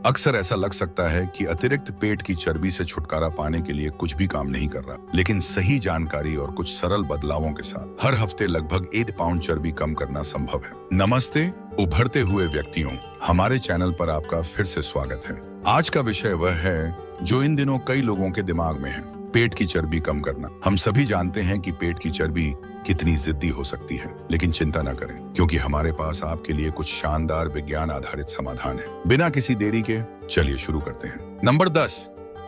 अक्सर ऐसा लग सकता है कि अतिरिक्त पेट की चर्बी से छुटकारा पाने के लिए कुछ भी काम नहीं कर रहा, लेकिन सही जानकारी और कुछ सरल बदलावों के साथ हर हफ्ते लगभग 1 पाउंड चर्बी कम करना संभव है। नमस्ते उभरते हुए व्यक्तियों, हमारे चैनल पर आपका फिर से स्वागत है। आज का विषय वह है जो इन दिनों कई लोगों के दिमाग में है, पेट की चर्बी कम करना। हम सभी जानते हैं कि पेट की चर्बी कितनी जिद्दी हो सकती है, लेकिन चिंता न करें, क्योंकि हमारे पास आपके लिए कुछ शानदार विज्ञान आधारित समाधान है। बिना किसी देरी के चलिए शुरू करते हैं। नंबर 10,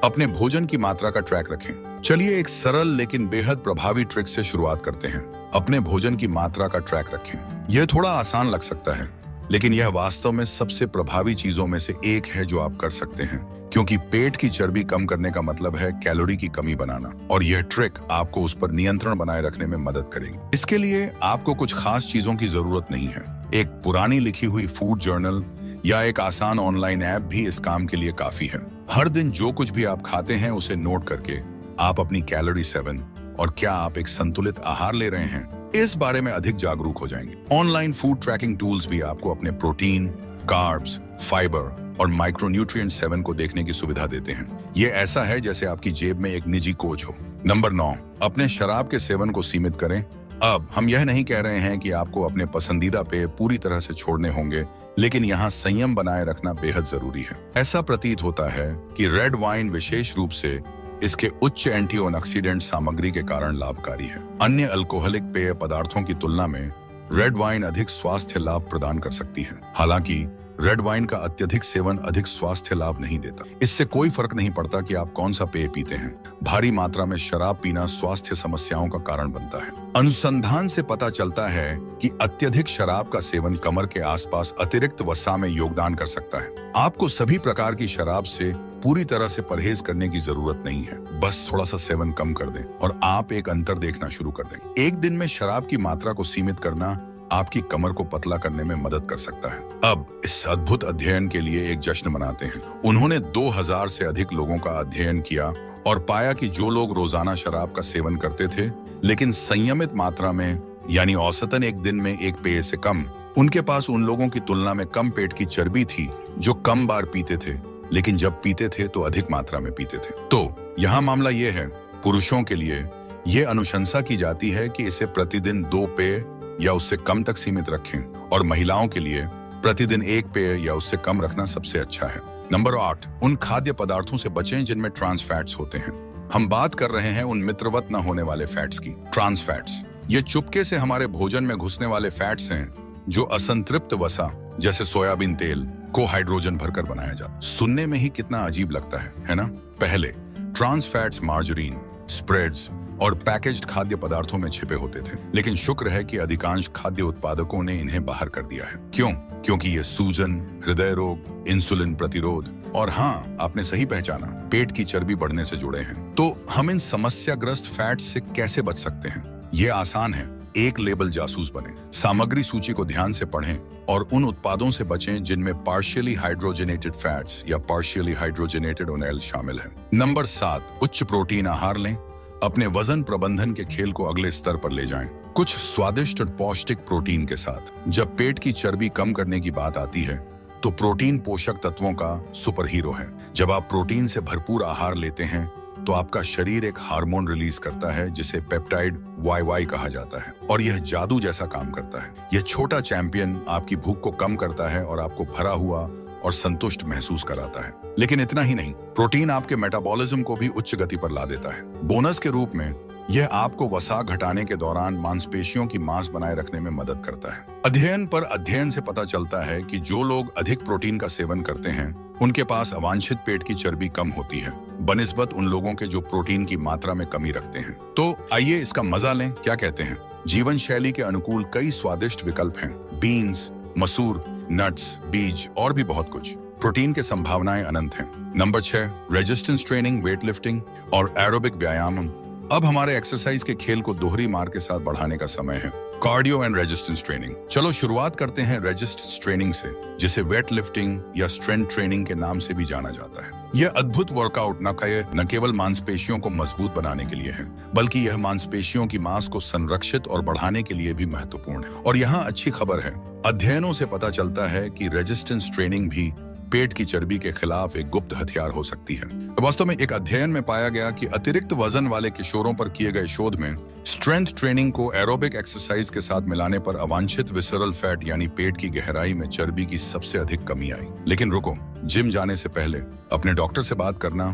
अपने भोजन की मात्रा का ट्रैक रखें। चलिए एक सरल लेकिन बेहद प्रभावी ट्रिक से शुरुआत करते हैं। अपने भोजन की मात्रा का ट्रैक रखें। यह थोड़ा आसान लग सकता है, लेकिन यह वास्तव में सबसे प्रभावी चीजों में से एक है जो आप कर सकते हैं, क्योंकि पेट की चर्बी कम करने का मतलब है कैलोरी की कमी बनाना, और यह ट्रिक आपको उस पर नियंत्रण बनाए रखने में मदद करेगी। इसके लिए आपको कुछ खास चीजों की जरूरत नहीं है। एक पुरानी लिखी हुई फूड जर्नल या एक आसान ऑनलाइन ऐप भी इस काम के लिए काफी है। हर दिन जो कुछ भी आप खाते हैं उसे नोट करके आप अपनी कैलोरी सेवन और क्या आप एक संतुलित आहार ले रहे हैं, इस बारे में अधिक जागरूक हो जाएंगे। ऑनलाइन फूड ट्रैकिंग टूल्स भी आपको अपने प्रोटीन, कार्ब्स, फाइबर और माइक्रोन्यूट्रिएंट सेवन को देखने की सुविधा देते हैं। ये ऐसा है जैसे आपकी जेब में एक निजी कोच हो। नंबर 9, अपने शराब के सेवन को सीमित करें। अब हम यह नहीं कह रहे हैं कि आपको अपने पसंदीदा पेय पूरी तरह से छोड़ने होंगे, लेकिन यहाँ संयम बनाए रखना बेहद जरूरी है। ऐसा प्रतीत होता है कि रेड वाइन विशेष रूप से इसके उच्च एंटीऑक्सीडेंट सामग्री के कारण लाभकारी है। अन्य अल्कोहलिक पेय पदार्थों की तुलना में रेड वाइन अधिक स्वास्थ्य लाभ प्रदान कर सकती है। हालांकि रेड वाइन का अत्यधिक सेवन अधिक स्वास्थ्य लाभ नहीं देता। इससे कोई फर्क नहीं पड़ता कि आप कौन सा पेय पीते हैं। भारी मात्रा में शराब पीना स्वास्थ्य समस्याओं का कारण बनता है। अनुसंधान से पता चलता है कि अत्यधिक शराब का सेवन कमर के आसपास अतिरिक्त वसा में योगदान कर सकता है। आपको सभी प्रकार की शराब से पूरी तरह से परहेज करने की जरूरत नहीं है। बस थोड़ा सा सेवन कम कर दें और आप एक अंतर देखना शुरू कर दें। एक दिन में शराब की मात्रा को सीमित करना आपकी कमर को पतला करने में मदद कर सकता है। अब इस अद्भुत अध्ययन के लिए एक जश्न मनाते हैं। उन्होंने 2000 से अधिक लोगों का अध्ययन किया और पाया कि जो लोग रोजाना शराब का सेवन करते थे, लेकिन संयमित मात्रा में, यानी औसतन एक दिन में एक पेय से कम, उनके पास उन लोगों की तुलना में कम पेट की चर्बी थी जो कम बार पीते थे, लेकिन जब पीते थे तो अधिक मात्रा में पीते थे। तो यहाँ मामला ये है, पुरुषों के लिए ये अनुशंसा की जाती है कि इसे प्रतिदिन 2 पेय या उससे कम तक सीमित रखें, और महिलाओं के लिए प्रतिदिन 1 पेय या उससे कम रखना सबसे अच्छा है। नंबर 8, उन खाद्य पदार्थों से बचें जिनमें ट्रांस फैट्स होते हैं। हम बात कर रहे हैं उन मित्रवत न होने वाले फैट्स की। ट्रांस फैट्स ये चुपके से हमारे भोजन में घुसने वाले फैट्स हैं जो असंतृप्त वसा जैसे सोयाबीन तेल को हाइड्रोजन भरकर बनाया जाता। सुनने में ही कितना अजीब लगता है ना? पहले ट्रांस फैट्स मार्जरीन, स्प्रेड्स और पैकेज्ड खाद्य पदार्थों में छिपे होते थे, लेकिन शुक्र है कि अधिकांश खाद्य उत्पादकों ने इन्हें बाहर कर दिया है। क्यों? क्योंकि ये सूजन, हृदय रोग, इंसुलिन प्रतिरोध और हाँ, आपने सही पहचाना, पेट की चर्बी बढ़ने से जुड़े हैं। तो हम इन समस्याग्रस्त फैट्स से कैसे बच सकते हैं? ये आसान है। एक लेबल जासूस बने, सामग्री सूची को ध्यान से पढ़ें और उन उत्पादों से बचें जिनमें पार्शियली हाइड्रोजनेटेड फैट्स या पार्शियली हाइड्रोजनेटेड ऑयल शामिल है। नंबर 7, उच्च प्रोटीन आहार लें। अपने वजन प्रबंधन के खेल को अगले स्तर पर ले जाएं, कुछ स्वादिष्ट और पौष्टिक प्रोटीन के साथ। जब पेट की चर्बी कम करने की बात आती है तो प्रोटीन पोषक तत्वों का सुपर हीरो है। जब आप प्रोटीन से भरपूर आहार लेते हैं तो आपका शरीर एक हार्मोन रिलीज करता है जिसे पेप्टाइड YY कहा जाता है, और यह जादू जैसा काम करता है। यह छोटा चैंपियन आपकी भूख को कम करता है और आपको भरा हुआ और संतुष्ट महसूस कराता है। लेकिन इतना ही नहीं, प्रोटीन आपके मेटाबॉलिज्म को भी उच्च गति पर ला देता है। बोनस के रूप में यह आपको वसा घटाने के दौरान मांसपेशियों की मांस बनाए रखने में मदद करता है। अध्ययन से पता चलता है कि जो लोग अधिक प्रोटीन का सेवन करते हैं उनके पास अवांछित पेट की चर्बी कम होती है बनिस्बत उन लोगों के जो प्रोटीन की मात्रा में कमी रखते हैं। तो आइए इसका मजा लें। क्या कहते हैं? जीवन शैली के अनुकूल कई स्वादिष्ट विकल्प हैं। बीन्स, मसूर, नट्स, बीज और भी बहुत कुछ। प्रोटीन के संभावनाएं अनंत हैं। Number 6, resistance training, weight lifting और एरोबिक व्यायाम। अब हमारे एक्सरसाइज के खेल को दोहरी मार के साथ बढ़ाने का समय है। Cardio and resistance training. चलो शुरुआत करते हैं रेजिस्टेंस ट्रेनिंग से, जिसे वेट लिफ्टिंग या स्ट्रेंथ ट्रेनिंग के नाम से भी जाना जाता है। यह अद्भुत वर्कआउट न केवल मांसपेशियों को मजबूत बनाने के लिए है, बल्कि यह मांसपेशियों की मांस को संरक्षित और बढ़ाने के लिए भी महत्वपूर्ण है। और यहाँ अच्छी खबर है, अध्ययनों से पता चलता है कि रेजिस्टेंस ट्रेनिंग भी पेट की चर्बी के खिलाफ एक गुप्त हथियार हो सकती है। वास्तव में एक अध्ययन में पाया गया कि अतिरिक्त वजन वाले किशोरों पर किए गए शोध में स्ट्रेंथ ट्रेनिंग को एरोबिक एक्सरसाइज के साथ मिलाने पर अवांछित विसरल फैट यानी पेट की गहराई में चर्बी की सबसे अधिक कमी आई। लेकिन रुको, जिम जाने से पहले अपने डॉक्टर से बात करना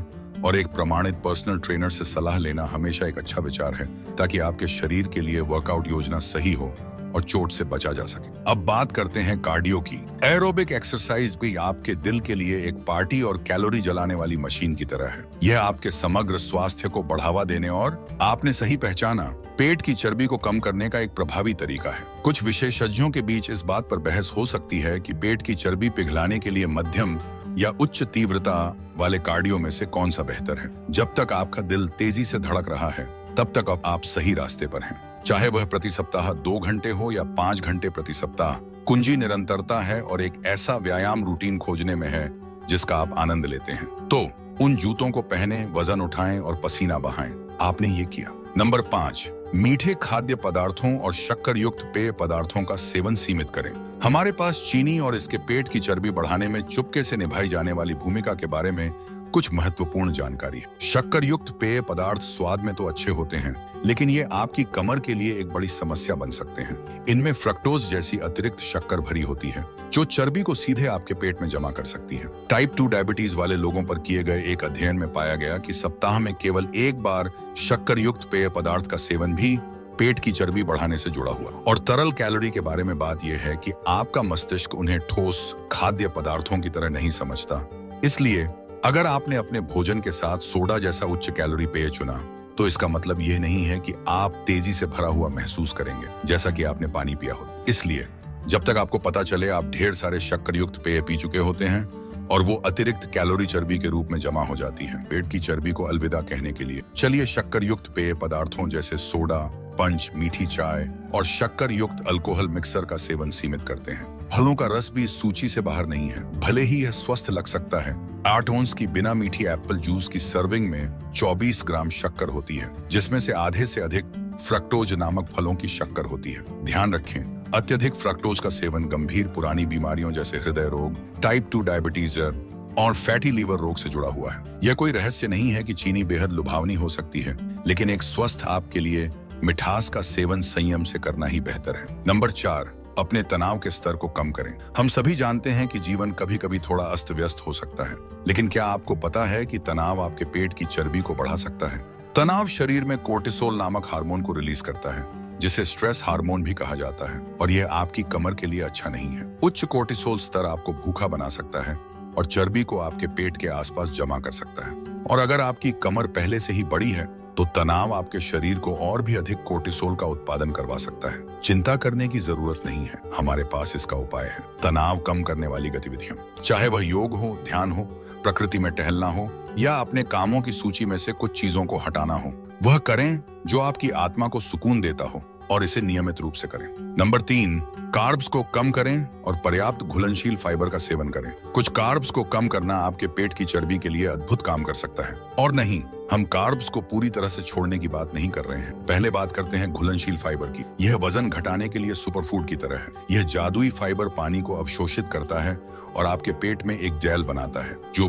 और एक प्रमाणित पर्सनल ट्रेनर से सलाह लेना हमेशा एक अच्छा विचार है, ताकि आपके शरीर के लिए वर्कआउट योजना सही हो और चोट से बचा जा सके। अब बात करते हैं कार्डियो की। एरोबिक एक्सरसाइज भी आपके दिल के लिए एक पार्टी और कैलोरी जलाने वाली मशीन की तरह है। यह आपके समग्र स्वास्थ्य को बढ़ावा देने और आपने सही पहचाना, पेट की चर्बी को कम करने का एक प्रभावी तरीका है। कुछ विशेषज्ञों के बीच इस बात पर बहस हो सकती है कि पेट की चर्बी पिघलाने के लिए मध्यम या उच्च तीव्रता वाले कार्डियो में से कौन सा बेहतर है। जब तक आपका दिल तेजी से धड़क रहा है, तब तक आप सही रास्ते पर हैं। चाहे वह प्रति सप्ताह 2 घंटे हो या 5 घंटे प्रति सप्ताह, कुंजी निरंतरता है और एक ऐसा व्यायाम रूटीन खोजने में है जिसका आप आनंद लेते हैं। तो उन जूतों को पहने, वजन उठाएं और पसीना बहाएं। आपने ये किया। नंबर 5, मीठे खाद्य पदार्थों और शक्कर युक्त पेय पदार्थों का सेवन सीमित करें। हमारे पास चीनी और इसके पेट की चर्बी बढ़ाने में चुपके से निभाई जाने वाली भूमिका के बारे में कुछ महत्वपूर्ण जानकारी है। शक्कर युक्त पेय पदार्थ स्वाद में तो अच्छे होते हैं, लेकिन ये आपकी कमर के लिए एक बड़ी समस्या बन सकते हैं। इनमें फ्रक्टोज जैसी अतिरिक्त शक्कर भरी होती है, जो चर्बी को सीधे आपके पेट में जमा कर सकती है। टाइप 2 डायबिटीज वाले लोगों पर किए गए एक अध्ययन में पाया गया कि सप्ताह में केवल एक बार शक्कर युक्त पेय पदार्थ का सेवन भी पेट की चर्बी बढ़ाने से जुड़ा हुआ। और तरल कैलोरी के बारे में बात यह है कि आपका मस्तिष्क उन्हें ठोस खाद्य पदार्थों की तरह नहीं समझता। इसलिए अगर आपने अपने भोजन के साथ सोडा जैसा उच्च कैलोरी पेय चुना, तो इसका मतलब यह नहीं है कि आप तेजी से भरा हुआ महसूस करेंगे, जैसा कि आपने पानी पिया हो। इसलिए जब तक आपको पता चले आप ढेर सारे शक्कर युक्त पेय पी चुके होते हैं और वो अतिरिक्त कैलोरी चर्बी के रूप में जमा हो जाती है। पेट की चर्बी को अलविदा कहने के लिए चलिए शक्कर युक्त पेय पदार्थों जैसे सोडा, पंच, मीठी चाय और शक्कर युक्त अल्कोहल मिक्सर का सेवन सीमित करते हैं। फलों का रस भी इस सूची से बाहर नहीं है। भले ही यह स्वस्थ लग सकता है, 8 ओंस की बिना मीठी एप्पल जूस की सर्विंग में 24 ग्राम शक्कर होती है, जिसमें से आधे से अधिक फ्रक्टोज नामक फलों की शक्कर होती है। ध्यान रखें, अत्यधिक फ्रक्टोज का सेवन गंभीर पुरानी बीमारियों जैसे हृदय रोग, टाइप 2 डायबिटीज और फैटी लीवर रोग से जुड़ा हुआ है। यह कोई रहस्य नहीं है कि चीनी बेहद लुभावनी हो सकती है, लेकिन एक स्वस्थ आपके लिए मिठास का सेवन संयम से करना ही बेहतर है। नंबर 4, अपने तनाव के स्तर को कम करें। हम सभी जानते हैं कि जीवन कभी कभी थोड़ा अस्त व्यस्त हो सकता है, लेकिन क्या आपको पता है कि तनाव आपके पेट की चर्बी को बढ़ा सकता है? तनाव शरीर में कोर्टिसोल नामक हार्मोन को रिलीज करता है, जिसे स्ट्रेस हार्मोन भी कहा जाता है, और यह आपकी कमर के लिए अच्छा नहीं है। उच्च कोर्टिसोल स्तर आपको भूखा बना सकता है और चर्बी को आपके पेट के आसपास जमा कर सकता है। और अगर आपकी कमर पहले से ही बड़ी है, तो तनाव आपके शरीर को और भी अधिक कोर्टिसोल का उत्पादन करवा सकता है। चिंता करने की जरूरत नहीं है, हमारे पास इसका उपाय है। तनाव कम करने वाली गतिविधियां, चाहे वह योग हो, ध्यान हो, प्रकृति में टहलना हो या अपने कामों की सूची में से कुछ चीजों को हटाना हो, वह करें जो आपकी आत्मा को सुकून देता हो, और इसे नियमित रूप से करें। नंबर 3, कार्ब्स को कम करें और पर्याप्त घुलनशील फाइबर का सेवन करें। कुछ कार्ब्स को कम करना आपके पेट की चर्बी के लिए अद्भुत काम कर सकता है। और नहीं, हम कार्ब्स को पूरी तरह से छोड़ने की बात नहीं कर रहे हैं। पहले बात करते हैं घुलनशील फाइबर की। यह वजन घटाने के लिए सुपरफूड की तरह है। यह जादुई फाइबर पानी को अवशोषित करता है और आपके पेट में एक जेल बनाता है, जो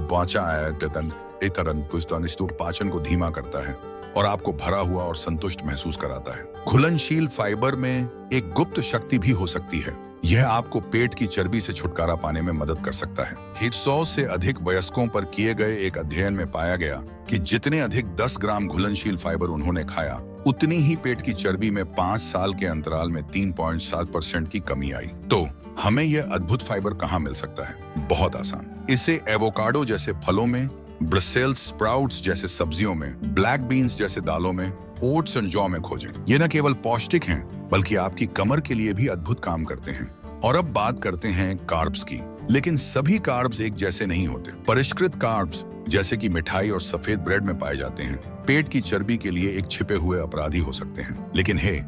पाचन को धीमा करता है और आपको भरा हुआ और संतुष्ट महसूस कराता है। घुलनशील फाइबर में एक गुप्त शक्ति भी हो सकती है। यह आपको पेट की चर्बी से छुटकारा पाने में मदद कर सकता है। 100 से अधिक वयस्कों पर किए गए एक अध्ययन में पाया गया कि जितने अधिक 10 ग्राम घुलनशील फाइबर उन्होंने खाया, उतनी ही पेट की चर्बी में 5 साल के अंतराल में 3.7% की कमी आई। तो हमें यह अद्भुत फाइबर कहाँ मिल सकता है? बहुत आसान। इसे एवोकाडो जैसे फलों में, ब्रसेल्स स्प्राउट्स जैसे सब्जियों में, ब्लैक बीन्स जैसे दालों में, ओट्स और जौ में खोजें। ये न केवल पौष्टिक हैं, बल्कि आपकी कमर के लिए भी अद्भुत काम करते हैं। और अब बात करते हैं कार्ब्स की। लेकिन सभी कार्ब्स एक जैसे नहीं होते। परिष्कृत कार्ब्स, जैसे कि मिठाई और सफेद ब्रेड में पाए जाते हैं, पेट की चर्बी के लिए एक छिपे हुए अपराधी हो सकते हैं। लेकिन हे,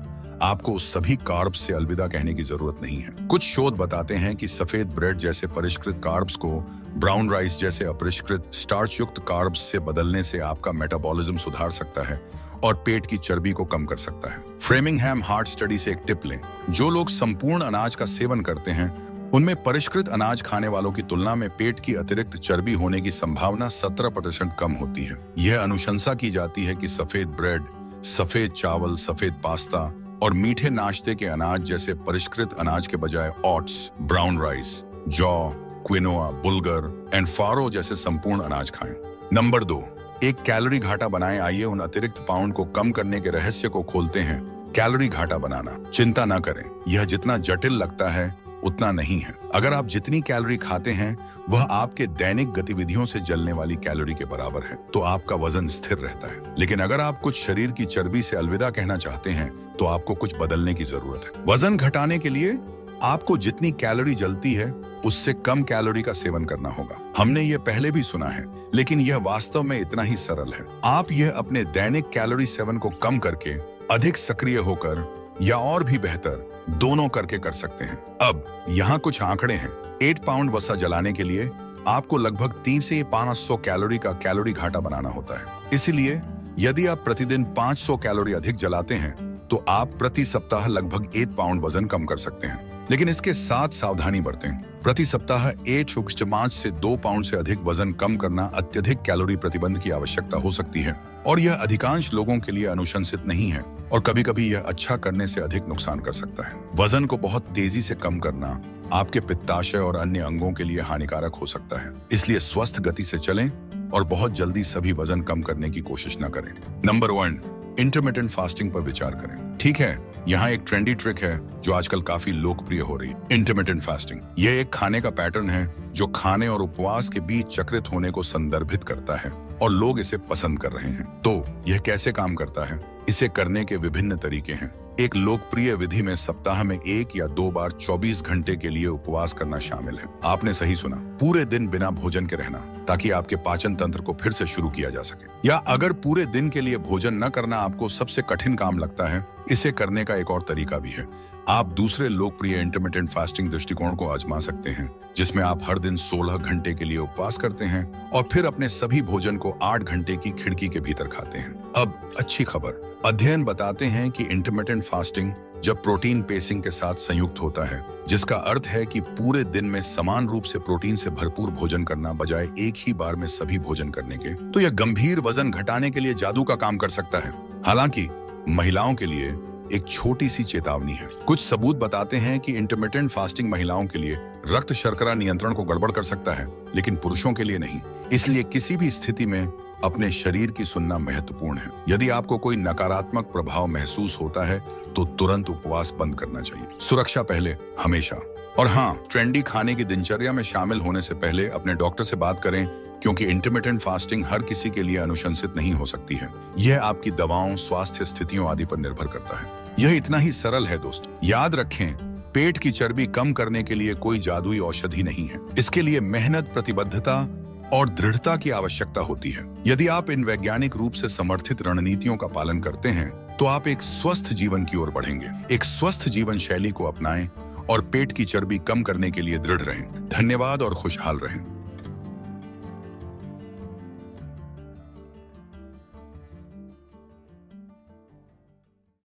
आपको सभी कार्ब्स से अलविदा कहने की जरूरत नहीं है। कुछ शोध बताते हैं कि सफेद ब्रेड जैसे परिष्कृत कार्ब्स को ब्राउन राइस जैसे अपरिष्कृत स्टार्च युक्त कार्ब्स से बदलने से आपका मेटाबॉलिज्म सुधार सकता है और पेट की चर्बी को कम कर सकता है। फ्रेमिंगहैम हार्ट स्टडी से एक टिप लें। जो लोग संपूर्ण अनाज का सेवन करते हैं, उनमें परिष्कृत अनाज खाने वालों की तुलना में पेट की अतिरिक्त चर्बी होने की संभावना 17% कम होती है। यह अनुशंसा की जाती है कि सफेद ब्रेड, सफेद चावल, सफेद पास्ता और मीठे नाश्ते के अनाज जैसे परिष्कृत अनाज के बजाय ओट्स, ब्राउन राइस, जौ, क्विनोआ, बुलगर एंड फारो जैसे संपूर्ण अनाज खाएं। नंबर 2, एक कैलोरी घाटा बनाएं। आइए उन अतिरिक्त पाउंड को कम करने के रहस्य को खोलते हैं। कैलोरी घाटा बनाना। चिंता न करें, यह जितना जटिल लगता है उतना नहीं है। अगर आप जितनी कैलोरी खाते हैं वह आपके दैनिक गतिविधियों से जलने वाली कैलोरी के बराबर है, तो आपका वजन स्थिर रहता है। लेकिन अगर आप कुछ शरीर की चर्बी से अलविदा कहना चाहते हैं तो आपको कुछ बदलने की जरूरत है। वजन घटाने के लिए आपको जितनी कैलोरी जलती है उससे कम कैलोरी का सेवन करना होगा। हमने ये पहले भी सुना है, लेकिन यह वास्तव में इतना ही सरल है। आप यह अपने दैनिक कैलोरी सेवन को कम करके अधिक सक्रिय होकर या और भी बेहतर दोनों करके कर सकते हैं। अब यहाँ कुछ आंकड़े हैं। 8 पाउंड वसा जलाने के लिए आपको लगभग 3 से 500 कैलोरी का कैलोरी घाटा बनाना होता है। इसलिए यदि आप प्रतिदिन 500 कैलोरी अधिक जलाते हैं तो आप प्रति सप्ताह लगभग 8 पाउंड वजन कम कर सकते हैं। लेकिन इसके साथ सावधानी बरतें। प्रति सप्ताह 8 से 2 पाउंड से अधिक वजन कम करना अत्यधिक कैलोरी प्रतिबंध की आवश्यकता हो सकती है और यह अधिकांश लोगों के लिए अनुशंसित नहीं है और कभी-कभी यह अच्छा करने से अधिक नुकसान कर सकता है। वजन को बहुत तेजी से कम करना आपके पित्ताशय और अन्य अंगों के लिए हानिकारक हो सकता है, इसलिए स्वस्थ गति से चलें और बहुत जल्दी सभी वजन कम करने की कोशिश न करें। नंबर 1, इंटरमिटेंट फास्टिंग पर विचार करें। ठीक है, यहाँ एक ट्रेंडी ट्रिक है जो आजकल काफी लोकप्रिय हो रही है। इंटरमिटेंट फास्टिंग यह एक खाने का पैटर्न है जो खाने और उपवास के बीच चक्रित होने को संदर्भित करता है और लोग इसे पसंद कर रहे हैं। तो यह कैसे काम करता है? इसे करने के विभिन्न तरीके हैं। एक लोकप्रिय विधि में सप्ताह में 1 या 2 बार 24 घंटे के लिए उपवास करना शामिल है। आपने सही सुना, पूरे दिन बिना भोजन के रहना, ताकि आपके पाचन तंत्र को फिर से शुरू किया जा सके। या अगर पूरे दिन के लिए भोजन न करना आपको सबसे कठिन काम लगता है, इसे करने का एक और तरीका भी है। आप दूसरे लोकप्रिय इंटरमिटेंट फास्टिंग दृष्टिकोण को आजमा सकते हैं, जिसमें आप हर दिन 16 घंटे के लिए उपवास करते हैं और फिर अपने सभी भोजन को 8 घंटे की खिड़की के भीतर खाते हैं। अब अच्छी खबर, अध्ययन बताते हैं कि इंटरमिटेंट फास्टिंग जब प्रोटीन पेसिंग के साथ संयुक्त होता है, जिसका अर्थ है कि पूरे दिन में समान रूप से प्रोटीन से भरपूर भोजन करना बजाय एक ही बार में सभी भोजन करने के, तो यह गंभीर वजन घटाने के लिए जादू का काम कर सकता है। हालांकि महिलाओं के लिए एक छोटी सी चेतावनी है। कुछ सबूत बताते हैं कि इंटरमिटेंट फास्टिंग महिलाओं के लिए रक्त शर्करा नियंत्रण को गड़बड़ कर सकता है, लेकिन पुरुषों के लिए नहीं। इसलिए किसी भी स्थिति में अपने शरीर की सुनना महत्वपूर्ण है। यदि आपको कोई नकारात्मक प्रभाव महसूस होता है तो तुरंत उपवास बंद करना चाहिए। सुरक्षा पहले, हमेशा। और हाँ, ट्रेंडी खाने की दिनचर्या में शामिल होने से पहले अपने डॉक्टर से बात करें, क्योंकि इंटरमिटेंट फास्टिंग हर किसी के लिए अनुशंसित नहीं हो सकती है। यह आपकी दवाओं, स्वास्थ्य स्थितियों आदि पर निर्भर करता है। यह इतना ही सरल है दोस्तों। याद रखें, पेट की चर्बी कम करने के लिए कोई जादुई औषधि नहीं है। इसके लिए मेहनत, प्रतिबद्धता और दृढ़ता की आवश्यकता होती है। यदि आप इन वैज्ञानिक रूप से समर्थित रणनीतियों का पालन करते हैं तो आप एक स्वस्थ जीवन की ओर बढ़ेंगे। एक स्वस्थ जीवन शैली को अपनाएं और पेट की चर्बी कम करने के लिए दृढ़ रहें। धन्यवाद और खुशहाल रहें।